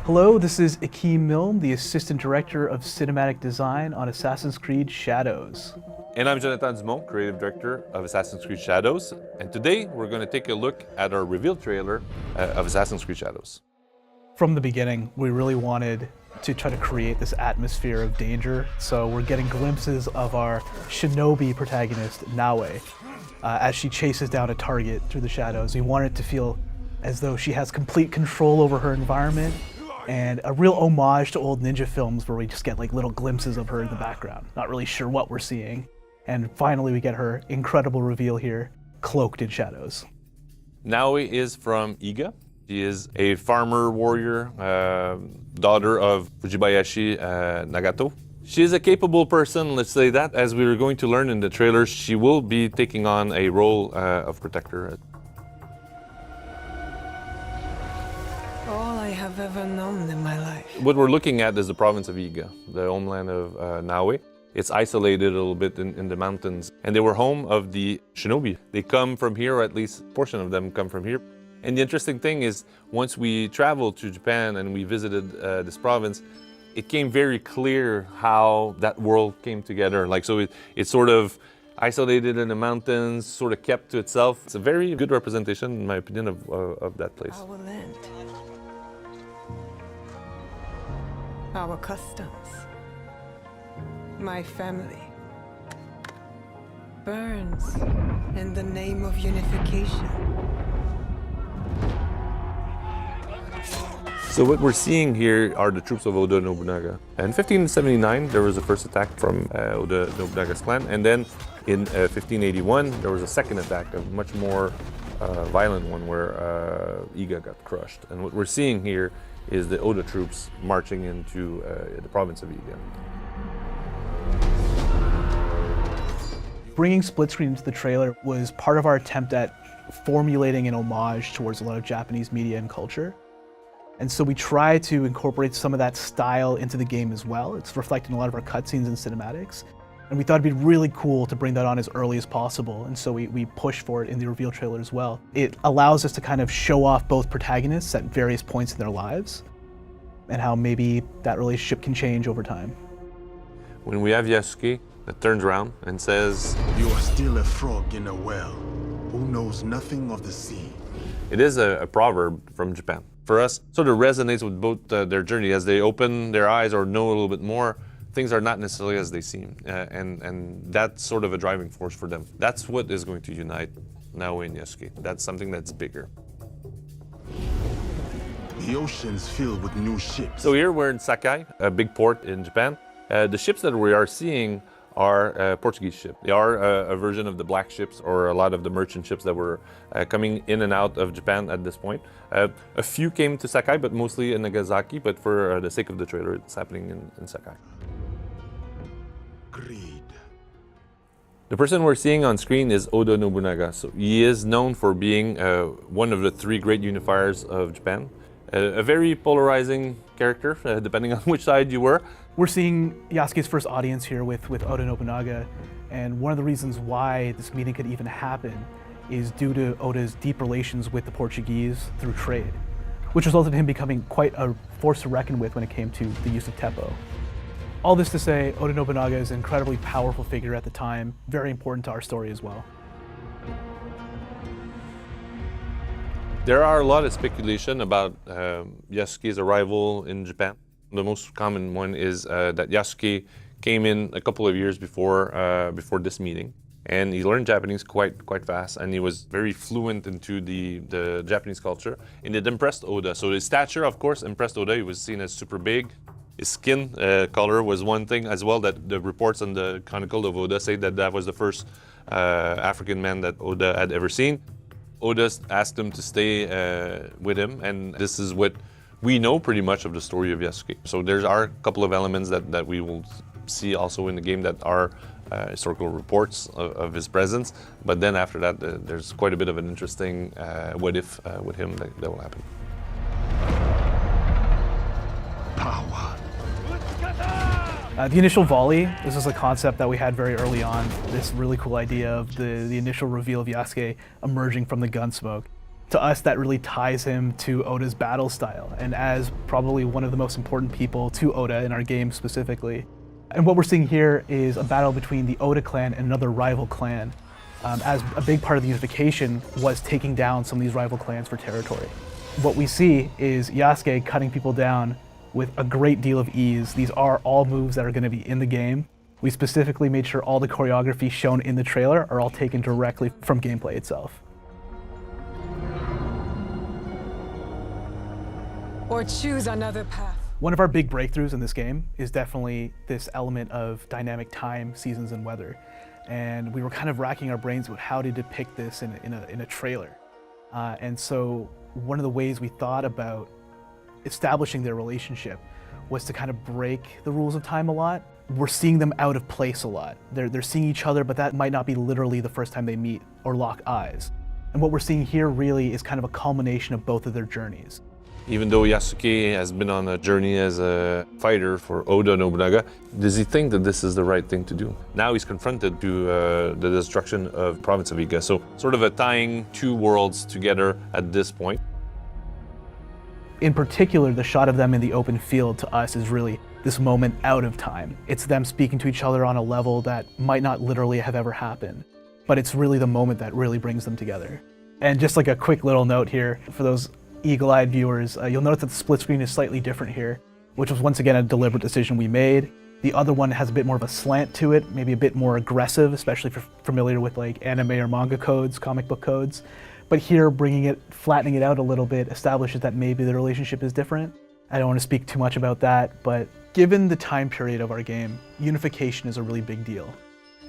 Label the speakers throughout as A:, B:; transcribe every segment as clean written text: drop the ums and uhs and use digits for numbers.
A: Hello, this is Akeem Milne, the Assistant Director of Cinematic Design on Assassin's Creed Shadows.
B: And I'm Jonathan Dumont, Creative Director of Assassin's Creed Shadows. And today we're going to take a look at our reveal trailer of Assassin's Creed Shadows.
A: From the beginning, we really wanted to try to create this atmosphere of danger. So we're getting glimpses of our Shinobi protagonist, Nawe, as she chases down a target through the shadows. We want it to feel as though she has complete control over her environment, and a real homage to old ninja films where we just get like little glimpses of her in the background, not really sure what we're seeing. And finally we get her incredible reveal here, cloaked in shadows.
B: Nawe is from Iga. She is a farmer warrior, daughter of Fujibayashi Nagato. She is a capable person, let's say that. As we are going to learn in the trailer, she will be taking on a role of protector.
C: All I have ever known in my life.
B: What we're looking at is the province of Iga, the homeland of Nawe. It's isolated a little bit in the mountains, and they were home of the Shinobi. They come from here, or at least a portion of them come from here. And the interesting thing is, once we traveled to Japan and we visited this province, it came very clear how that world came together. Like, so it's sort of isolated in the mountains, sort of kept to itself. It's a very good representation, in my opinion, of that place.
C: Our land. Our customs. My family. Burns in the name of unification.
B: So what we're seeing here are the troops of Oda Nobunaga. In 1579, there was the first attack from Oda Nobunaga's clan, and then in 1581, there was a second attack, a much more violent one, where Iga got crushed. And what we're seeing here is the Oda troops marching into the province of Iga.
A: Bringing split screen into the trailer was part of our attempt at formulating an homage towards a lot of Japanese media and culture. And so we try to incorporate some of that style into the game as well. It's reflected in a lot of our cutscenes and cinematics. And we thought it'd be really cool to bring that on as early as possible. And so we pushed for it in the reveal trailer as well. It allows us to kind of show off both protagonists at various points in their lives and how maybe that relationship can change over time.
B: When we have Yasuke that turns around and says,
D: "You are still a frog in a well, who knows nothing of the sea."
B: It is a proverb from Japan. For us, sort of resonates with both their journey. As they open their eyes or know a little bit more, things are not necessarily as they seem. And that's sort of a driving force for them. That's what is going to unite Nawe and Yasuke. That's something that's bigger.
D: The ocean's filled with new ships.
B: So here we're in Sakai, a big port in Japan. The ships that we are seeing are Portuguese ships. They are a version of the black ships, or a lot of the merchant ships that were coming in and out of Japan at this point. A few came to Sakai, but mostly in Nagasaki, but for the sake of the trailer, it's happening in Sakai.
D: Greed.
B: The person we're seeing on screen is Oda Nobunaga. So he is known for being one of the three great unifiers of Japan. A very polarizing character, depending on which side you were.
A: We're seeing Yasuke's first audience here with Oda Nobunaga, and one of the reasons why this meeting could even happen is due to Oda's deep relations with the Portuguese through trade, which resulted in him becoming quite a force to reckon with when it came to the use of Teppo. All this to say, Oda Nobunaga is an incredibly powerful figure at the time, very important to our story as well.
B: There are a lot of speculation about Yasuke's arrival in Japan. The most common one is that Yasuke came in a couple of years before this meeting, and he learned Japanese quite fast, and he was very fluent into the Japanese culture, and it impressed Oda. So his stature, of course, impressed Oda. He was seen as super big. His skin color was one thing as well, that the reports on the Chronicle of Oda say that was the first African man that Oda had ever seen. Oda asked him to stay with him, and this is what we know pretty much of the story of Yasuke. So there are a couple of elements that we will see also in the game that are historical reports of his presence, but then after that there's quite a bit of an interesting what if with him that will happen.
D: Power.
A: The initial volley, this is a concept that we had very early on, this really cool idea of the initial reveal of Yasuke emerging from the gun smoke. To us, that really ties him to Oda's battle style, and as probably one of the most important people to Oda in our game specifically. And what we're seeing here is a battle between the Oda clan and another rival clan, as a big part of the unification was taking down some of these rival clans for territory. What we see is Yasuke cutting people down with a great deal of ease. These are all moves that are going to be in the game. We specifically made sure all the choreography shown in the trailer are all taken directly from gameplay itself.
C: Or choose another path.
A: One of our big breakthroughs in this game is definitely this element of dynamic time, seasons, and weather. And we were kind of racking our brains with how to depict this in a trailer. And so one of the ways we thought about establishing their relationship was to kind of break the rules of time a lot. We're seeing them out of place a lot. They're seeing each other, but that might not be literally the first time they meet or lock eyes. And what we're seeing here really is kind of a culmination of both of their journeys.
B: Even though Yasuke has been on a journey as a fighter for Oda Nobunaga, does he think that this is the right thing to do? Now he's confronted to the destruction of province of Iga, so sort of a tying two worlds together at this point.
A: In particular, the shot of them in the open field to us is really this moment out of time. It's them speaking to each other on a level that might not literally have ever happened, but it's really the moment that really brings them together. And just like a quick little note here, for those eagle-eyed viewers, you'll notice that the split screen is slightly different here, which was once again a deliberate decision we made. The other one has a bit more of a slant to it, maybe a bit more aggressive, especially if you're familiar with like anime or manga codes, comic book codes. But here, flattening it out a little bit establishes that maybe the relationship is different. I don't want to speak too much about that, but given the time period of our game, unification is a really big deal.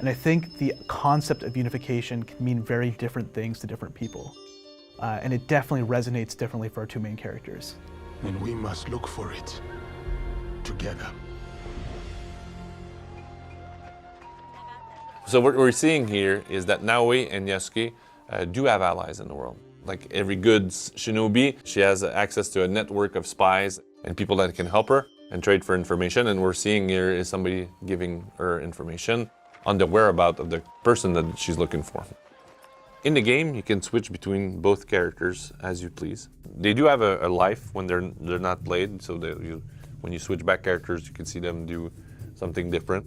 A: And I think the concept of unification can mean very different things to different people. And it definitely resonates differently for our two main characters.
D: And we must look for it together.
B: So what we're seeing here is that Naoe and Yasuke do have allies in the world. Like every good shinobi, she has access to a network of spies and people that can help her and trade for information. And we're seeing here is somebody giving her information on the whereabouts of the person that she's looking for. In the game, you can switch between both characters as you please. They do have a life when they're not played, so when you switch back characters, you can see them do something different.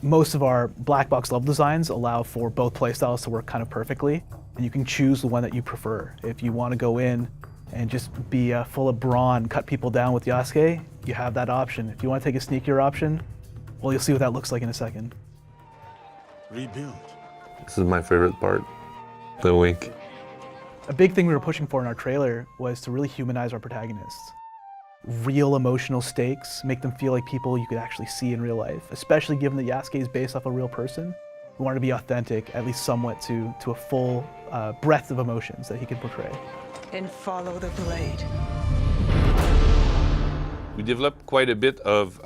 A: Most of our black box level designs allow for both playstyles to work kind of perfectly, and you can choose the one that you prefer. If you want to go in and just be full of brawn, cut people down with Yasuke, you have that option. If you want to take a sneakier option, well, you'll see what that looks like in a second.
D: Rebuild.
B: This is my favorite part. The wink.
A: A big thing we were pushing for in our trailer was to really humanize our protagonists. Real emotional stakes, make them feel like people you could actually see in real life, especially given that Yasuke is based off a real person. We wanted to be authentic, at least somewhat, to a full breadth of emotions that he could portray.
C: And follow the blade.
B: We developed quite a bit of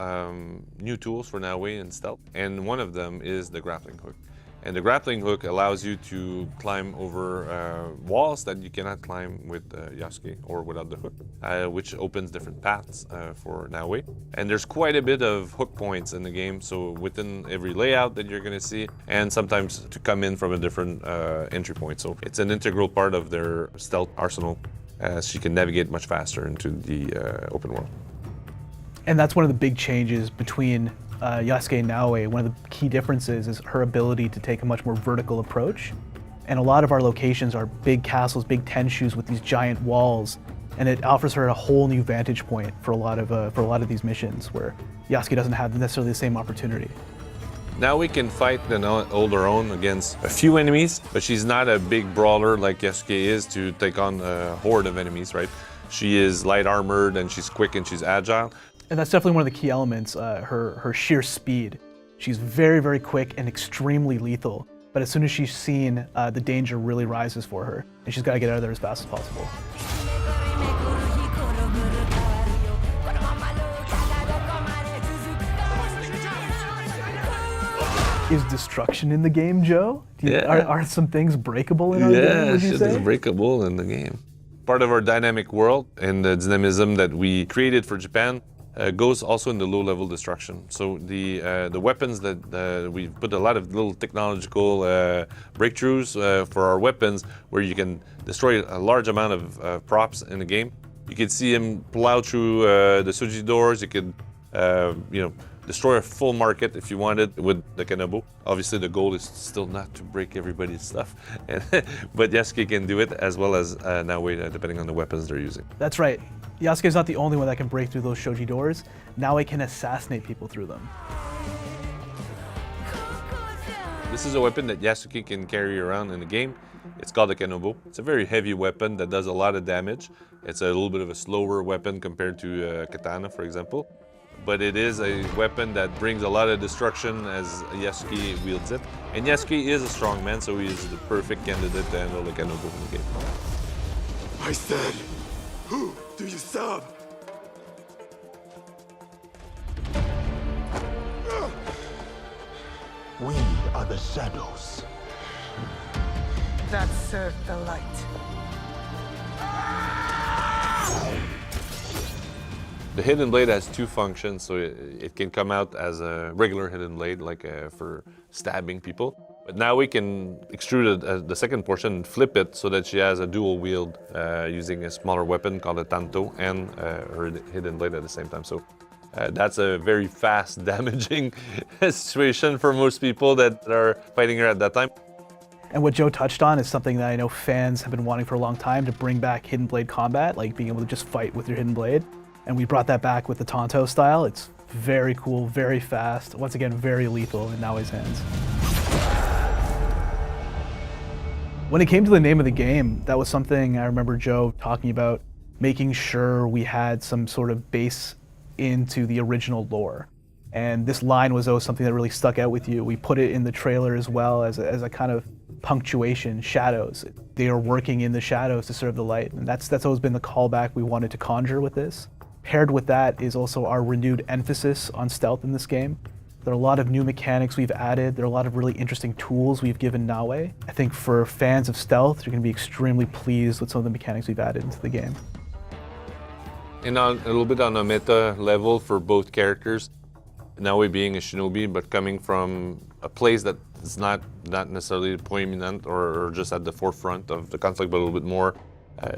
B: new tools for Naoe and stealth, and one of them is the grappling hook. And the grappling hook allows you to climb over walls that you cannot climb with Yasuke or without the hook, which opens different paths for Naoe. And there's quite a bit of hook points in the game, so within every layout that you're going to see, and sometimes to come in from a different entry point. So it's an integral part of their stealth arsenal, as she can navigate much faster into the open world.
A: And that's one of the big changes between Yasuke and Naoe. One of the key differences is her ability to take a much more vertical approach. And a lot of our locations are big castles, big tenshu's with these giant walls, and it offers her a whole new vantage point for a lot of these missions where Yasuke doesn't have necessarily the same opportunity.
B: Naoe can fight and hold her own against a few enemies, but she's not a big brawler like Yasuke is to take on a horde of enemies, right? She is light armored and she's quick and she's agile.
A: And that's definitely one of the key elements, her sheer speed. She's very, very quick and extremely lethal, but as soon as she's seen, the danger really rises for her, and she's got to get out of there as fast as possible. Is destruction in the game, Joe? Are some things breakable in our game, would you say?
B: Yeah, shit is breakable in the game. Part of our dynamic world and the dynamism that we created for Japan, goes also in the low-level destruction. So the weapons that we've put a lot of little technological breakthroughs for our weapons, where you can destroy a large amount of props in the game. You can see him plow through the Suji doors. You could, destroy a full market if you wanted with the Kenobo. Obviously, the goal is still not to break everybody's stuff, but Yasuke can do it as well as Naoe, depending on the weapons they're using.
A: That's right. Yasuke is not the only one that can break through those shoji doors. Now he can assassinate people through them.
B: This is a weapon that Yasuke can carry around in the game. It's called a Kenobo. It's a very heavy weapon that does a lot of damage. It's a little bit of a slower weapon compared to katana, for example. But it is a weapon that brings a lot of destruction as Yasuke wields it. And Yasuke is a strong man, so he is the perfect candidate to handle the Kenobo in the game.
D: I said, who do you serve? We are the shadows.
C: That served the light.
B: The hidden blade has two functions, so it can come out as a regular hidden blade, like for stabbing people. But now we can extrude the second portion and flip it so that she has a dual wield using a smaller weapon called a tanto and her hidden blade at the same time. So that's a very fast, damaging situation for most people that are fighting her at that time.
A: And what Joe touched on is something that I know fans have been wanting for a long time, to bring back hidden blade combat, like being able to just fight with your hidden blade. And we brought that back with the Tanto style. It's very cool, very fast, once again, very lethal in Naoe's hands. When it came to the name of the game, that was something I remember Joe talking about, making sure we had some sort of base into the original lore. And this line was always something that really stuck out with you. We put it in the trailer as well as a kind of punctuation, shadows. They are working in the shadows to serve the light. And that's always been the callback we wanted to conjure with this. Paired with that is also our renewed emphasis on stealth in this game. There are a lot of new mechanics we've added. There are a lot of really interesting tools we've given Naoe. I think for fans of stealth, you're going to be extremely pleased with some of the mechanics we've added into the game.
B: And a little bit on a meta level for both characters, Naoe being a shinobi, but coming from a place that is not necessarily prominent or just at the forefront of the conflict, but a little bit more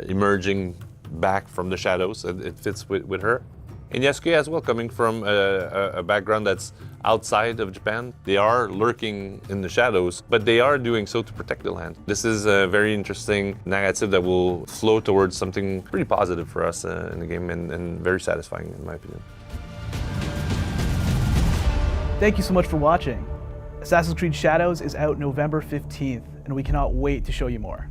B: emerging back from the shadows. It fits with her. And Yasuke as well, coming from a background that's outside of Japan. They are lurking in the shadows, but they are doing so to protect the land. This is a very interesting narrative that will flow towards something pretty positive for us in the game, and very satisfying in my opinion.
A: Thank you so much for watching. Assassin's Creed Shadows is out November 15th, and we cannot wait to show you more.